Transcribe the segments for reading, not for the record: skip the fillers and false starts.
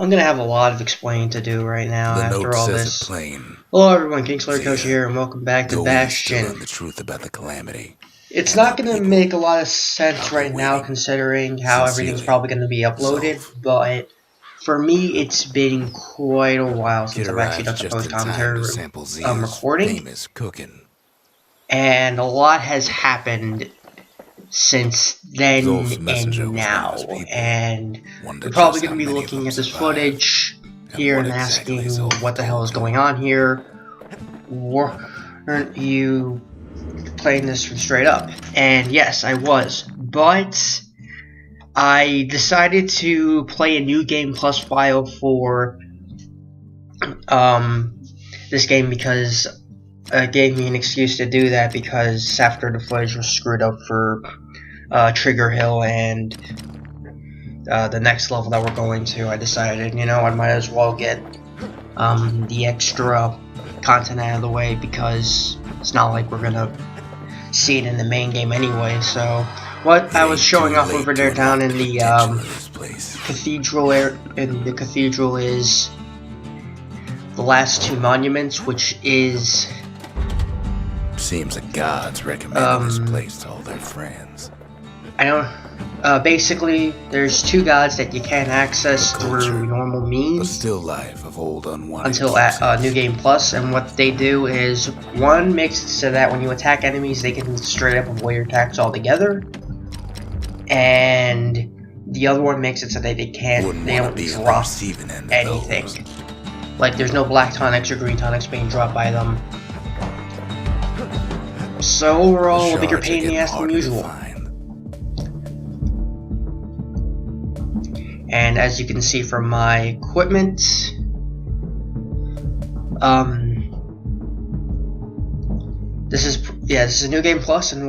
I'm gonna have a lot of explaining to do right now The after note all says this. it plain. Hello everyone, KingslayerKoshy here, and welcome back to Go east to learn Bastion. the truth about the calamity. It's and not the gonna people make a lot of sense out right there now waiting. considering how everything's Sincerely, probably gonna be uploaded, Solve. but for me it's been quite a while since Kid I've actually arrives done the just in time to post-commentary sample Zia's recording, famous cooking. and a lot has happened since then Zolf's messenger and was one of his now, people. and Wondered you're probably just going how to be many of looking them at this survived, footage and here what and exactly asking Zolf what the hell told is you. going on here. Weren't you playing this from straight up? And yes, I was, but I decided to play a new game plus file for this game because it gave me an excuse to do that, because after the footage was screwed up for Trigger Hill and the next level that we're going to, I decided, you know, I might as well get the extra content out of the way, because it's not like we're gonna see it in the main game anyway. So what I was showing off over there down in the cathedral is the last two monuments, which is Seems the gods recommended this place to all their friends. I don't. Basically, there's two gods that you can't access through normal The means still life of old unwanted until at New keepsakes. Game Plus. And what they do is, one makes it so that when you attack enemies, they can straight up avoid your attacks altogether, and the other one makes it so that they don't drop anything. Like, there's no black tonics or green tonics being dropped by them. So overall, a bigger pain in the ass than usual. And as you can see from my equipment, this is a New Game Plus, and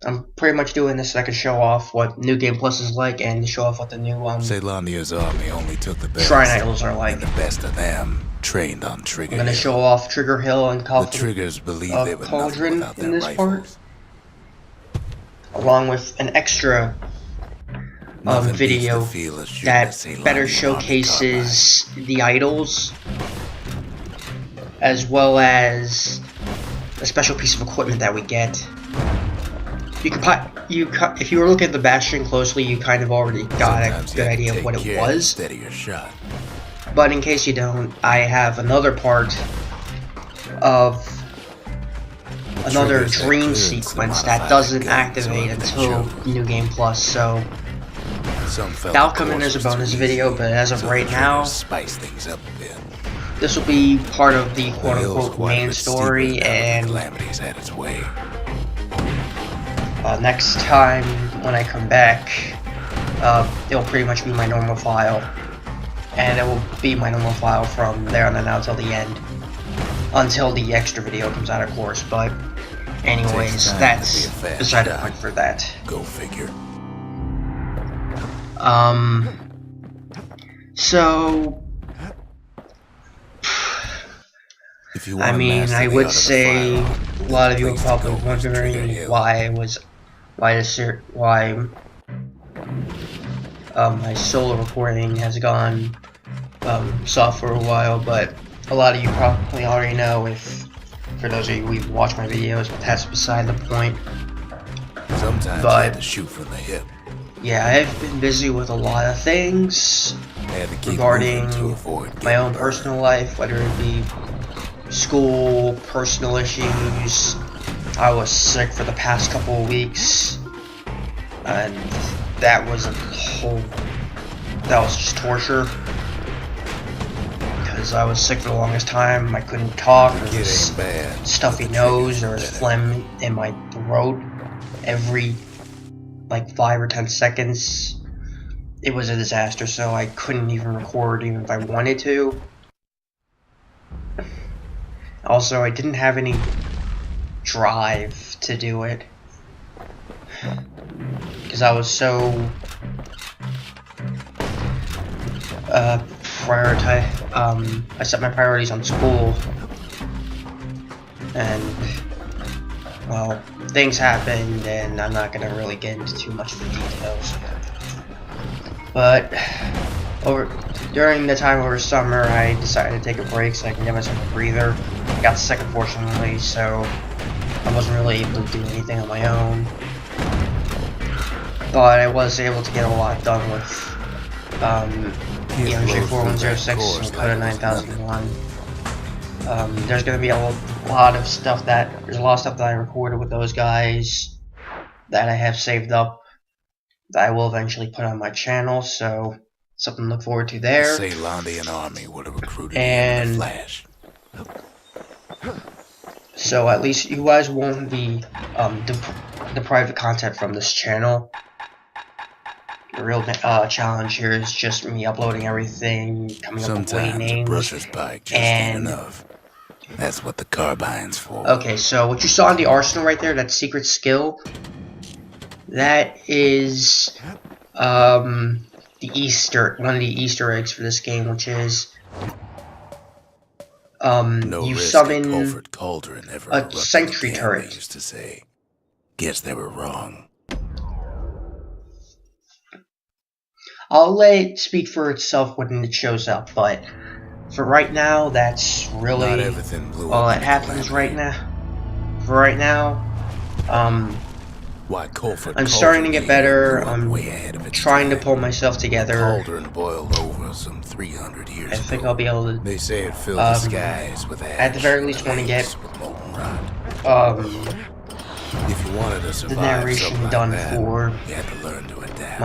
I'm pretty much doing this so I can show off what New Game Plus is like, and show off what the new Selamia's army only took the best, shrine idols are like. and the best of them trained on Trigger I'm gonna Hill. show off Trigger Hill and The Triggers believe they were nothing Cauldron without in their this rifles. part, along with an extra video that better showcases the idols, as well as a special piece of equipment that we get. If you were looking at the Bastion closely, you kind of already got a good idea of what it was. But in case you don't, I have another part of another dream sequence that doesn't activate until New Game Plus, so that'll come in as a bonus video. But as of right now, this will be part of the quote-unquote main story, and next time when I come back, it'll pretty much be my normal file, and it will be my normal file from there on out till the end, until the extra video comes out, of course. But anyways, that's beside the point for that. Go figure. So I mean, I would say a lot of you are probably wondering why my solo recording has gone soft for a while, but a lot of you probably already know, for those of you who've watched my videos, but that's beside the point. Sometimes you have to shoot from the hip. Yeah, I've been busy with a lot of things regarding my own personal life, whether it be school, personal issues. I was sick for the past couple of weeks, and that was just torture, because I was sick for the longest time. I couldn't talk, there was stuffy nose, there was phlegm in my throat every like 5 or 10 seconds. It was a disaster, so I couldn't even record even if I wanted to. Also, I didn't have any drive to do it, because I was so I set my priorities on school, and well, things happened, and I'm not gonna really get into too much of the details. But during the time over summer, I decided to take a break so I can give myself a breather. Got sick, unfortunately, so I wasn't really able to do anything on my own. But I was able to get a lot done with EMJ 4106 and Coda 9001. There's gonna be a lot of stuff that I recorded with those guys that I have saved up that I will eventually put on my channel, so something to look forward to there. The Ceylondian army would have recruited in a flash. So at least you guys won't be the private content from this channel. The real challenge here is just me uploading everything, coming up with way names, a brusher's bike just ain't enough. That's what the carbine's for. Okay, so what you saw in the arsenal right there, that secret skill, that is one of the Easter eggs for this game, which is you summon a sentry turret. Used to say, guess they were wrong. I'll let it speak for itself when it shows up, but for right now, that's really all that happens right now. For right now, I'm starting to get better. I'm trying to pull myself together. Some 300 years I think I'll be able to. They say it filled the skies with ash, at the very least, want to get if you wanted to survive the narration done like that, for you had to learn to adapt.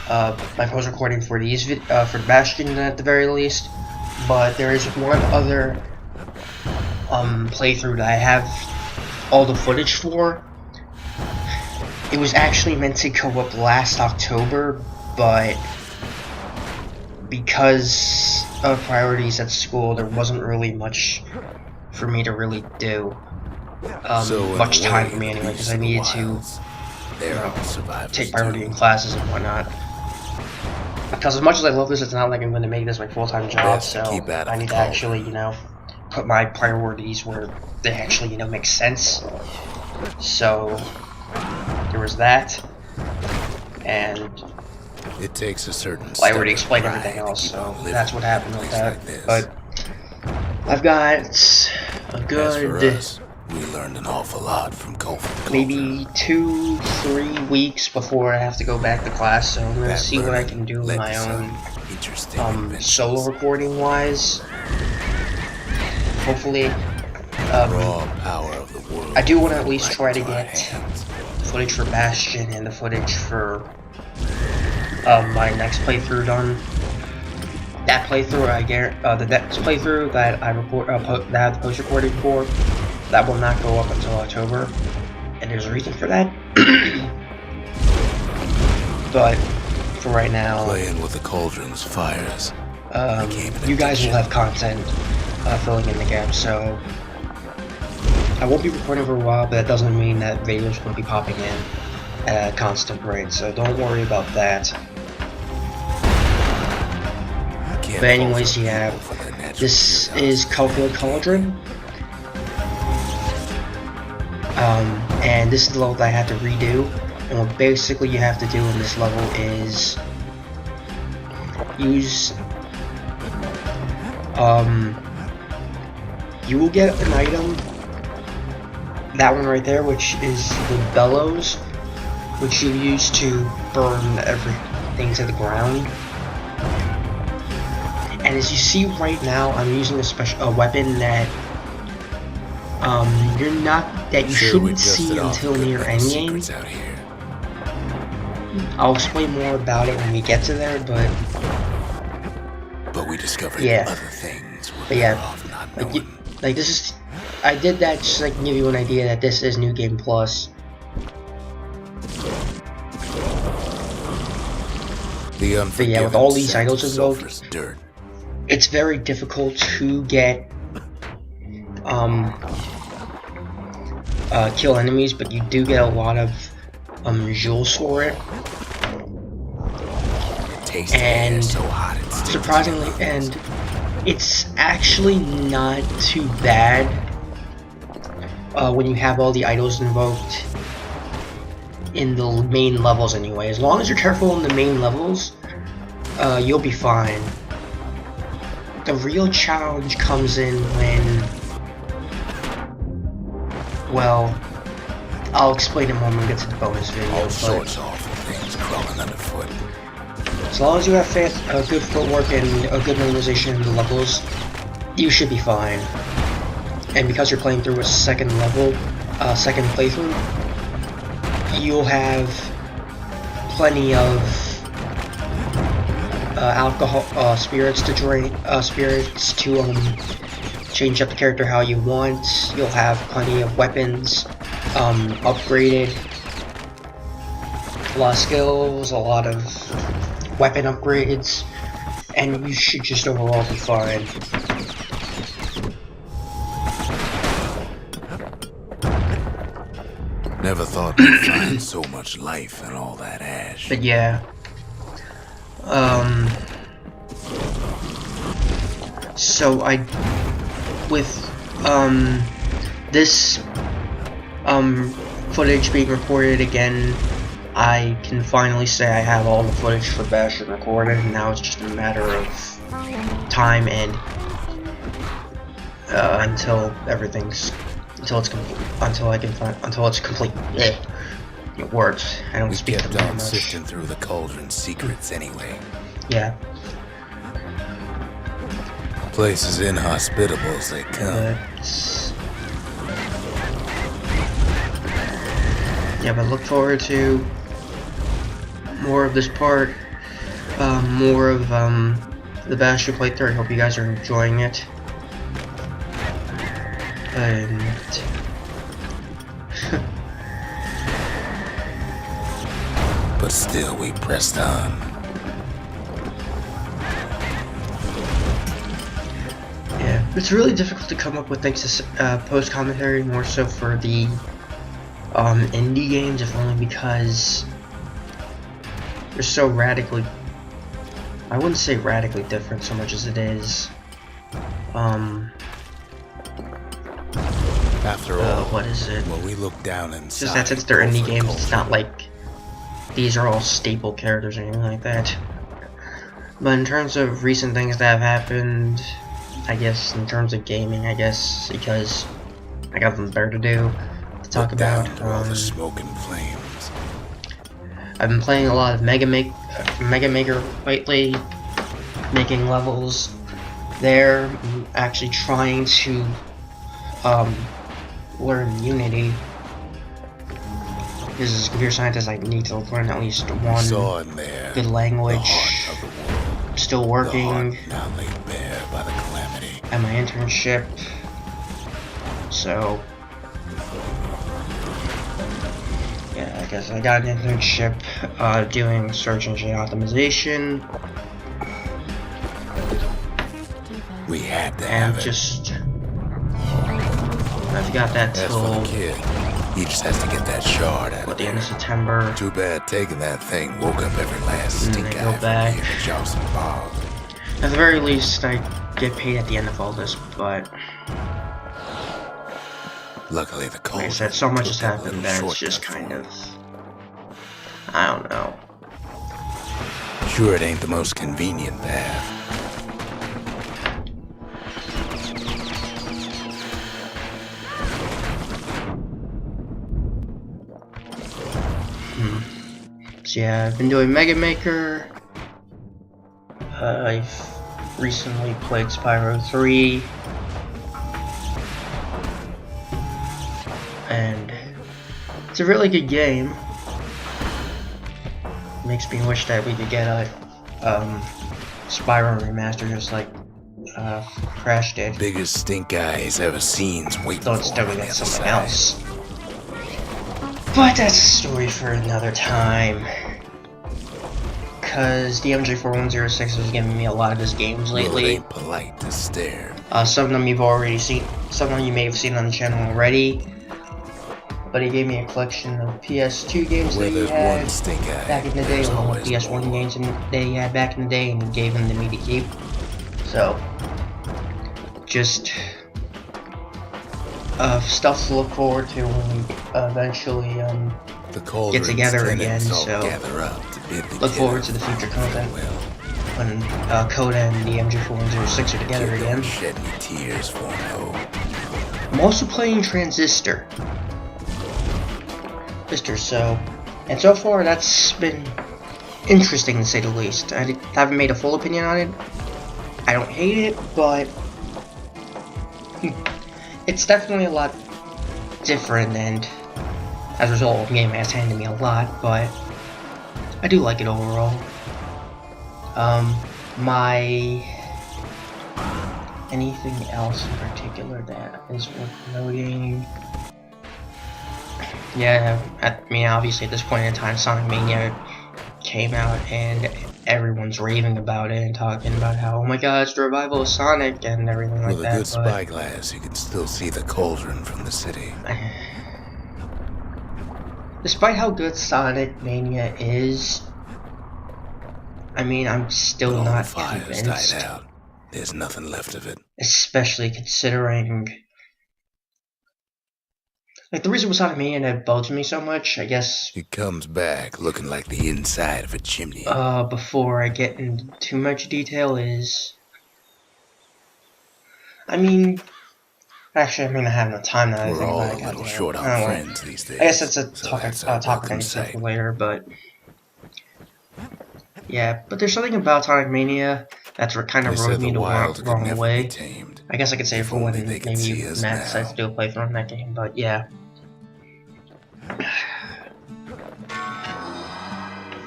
my post recording for these for Bastion at the very least. But there is one other playthrough that I have all the footage for. It was actually meant to go up last October, but because of priorities at school, there wasn't really much for me to really do. Much time for me anyway, because I needed to take priority in classes and whatnot. Because as much as I love this, it's not like I'm going to make this my full-time job, so I need to actually, put my priorities where they actually, make sense. So there was that, and it takes a certain. I already explained everything else, so that's what happened with that. But I've got a good, we learned an awful lot from maybe 2-3 weeks before I have to go back to class. So I'm gonna see what I can do on my own, solo recording wise. Hopefully, I do want to at least try to get footage for Bastion and the footage for my next playthrough done. That playthrough, the next playthrough that I record, that I have the post recording for, that will not go up until October, and there's a reason for that. But for right now, playing with the cauldron's fires. You guys will have content filling in the gaps, so I won't be recording for a while, but that doesn't mean that videos won't be popping in at a constant rate, so don't worry about that. But anyways, yeah, this is Kelfield Cauldron, and this is the level that I have to redo, and what basically you have to do in this level is use, you will get an item, that one right there, which is the bellows, which you use to burn everything to the ground. And as you see right now, I'm using a weapon that you shouldn't see until near endgame. I'll explain more about it when we get to there, but we discovered other things. But yeah, like this is, I did that just like to give you an idea that this is New Game Plus. But yeah, with all these idols invoked, it's very difficult to get kill enemies, but you do get a lot of jewels for it. And surprisingly, and it's actually not too bad when you have all the idols invoked in the main levels anyway. As long as you're careful in the main levels, you'll be fine. The real challenge comes in when, well, I'll explain it when we get to the bonus video. All sorts of awful things crawling underfoot. As long as you have good footwork and a good memorization of the levels, you should be fine. And because you're playing through a second playthrough, you'll have plenty of spirits to change up the character how you want. You'll have plenty of weapons upgraded, a lot of skills, a lot of weapon upgrades, and you should just overall be fine. Never thought we'd find so much life in all that ash. But yeah. So with this footage being recorded again, I can finally say I have all the footage for Bastion recorded, and now it's just a matter of time and until it's complete. Yeah, it works. I don't speak to them much. Sifting through the cauldron's secrets anyway. Yeah. Place as inhospitable as they come. Yeah, but look forward to more of this part, more of the Bastion playthrough. I hope you guys are enjoying it. And but still we pressed on. Yeah, it's really difficult to come up with things to post commentary, more so for the indie games, if only because they're so radically, I wouldn't say radically different so much as it is after all, what is it? When we look down inside, just that since they're indie games, it's not like these are all staple characters or anything like that. But in terms of recent things that have happened, I guess in terms of gaming, I guess because I got them better to do to talk about. All the smoke and flames. I've been playing a lot of Mega Maker lately, making levels there. I'm actually trying to learn Unity. Because as a computer scientist, I need to learn at least one good language. I'm still working not laid bare by the calamity. at my internship, so yeah, I guess I got an internship doing search engine optimization. We had to and have just I've got that till he just has to get that shard out at the end of September. Too bad taking that thing woke up every last stink go back. At the very least, I get paid at the end of all this, but luckily the cold. Like I said, so much has happened that it's just kind of, I don't know. Sure, it ain't the most convenient path. So yeah, I've been doing Mega Maker. I've recently played Spyro 3. And it's a really good game. Makes me wish that we could get a Spyro remaster just like Crash did. Biggest stink eyes ever seen's waiting Though it's still gonna get something else. But that's a story for another time. Cause the MJ4106 has given me a lot of his games lately. Well, it ain't polite to stare. Some of them you've already seen. Some of you may have seen on the channel already. But he gave me a collection of PS2 games that he had back in the day, along with PS1 games that he had back in the day, and he gave them to me to keep. So, just stuff to look forward to when we eventually get together again. So, look forward to the future content. when Coda and the MG4106 are together again. Shed me tears for no. I'm also playing Transistor. And so far that's been interesting to say the least. I haven't made a full opinion on it. I don't hate it, but it's definitely a lot different, and as a result, the game has handed me a lot, but I do like it overall. Anything else in particular that is worth noting? Yeah, I mean, obviously at this point in time, Sonic Mania came out and everyone's raving about it and talking about how, oh my god, it's the revival of Sonic and everything like that. With a good spyglass, you can still see the cauldron from the city. Despite how good Sonic Mania is, I mean, I'm still not convinced. Died out. There's nothing left of it. Especially considering, like, the reason with Sonic Mania that bugs me so much, I guess. It comes back looking like the inside of a chimney. Before I get into too much detail is, I mean, actually, I mean, I have no time now. We're all a little short on friends these days. I guess that's a topic I can say for later, but yeah. But there's something about Sonic Mania that's kind of rubbed me the wrong way. I guess I could say it for when maybe Matt decides to do a playthrough on that game, but yeah.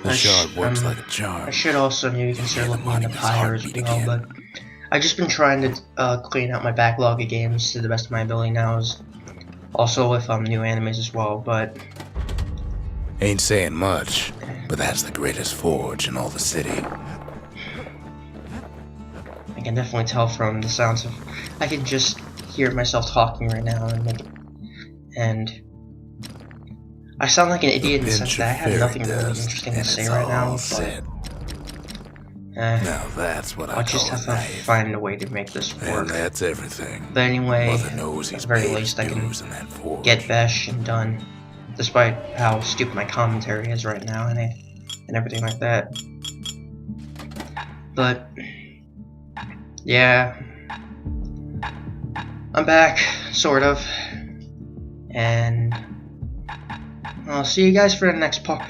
The shard works like a charm. I should also maybe consider looking into Pyre as well, but I've just been trying to clean out my backlog of games to the best of my ability now, also with new animes as well, but ain't saying much, but that's the greatest forge in all the city. I can definitely tell from the sounds of, I can just hear myself talking right now and I sound like an idiot in the sense that I have nothing really interesting to say right now, but now that's what I'll just have to find a way to make this work. And that's everything. But anyway, at the very least I can get Bastion done, despite how stupid my commentary is right now and everything like that. But yeah, I'm back, sort of, and I'll see you guys for the next part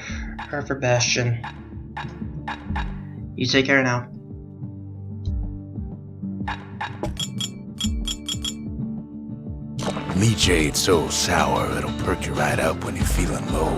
for Bastion. You take care now. Leech Aid's so sour it'll perk you right up when you're feeling low.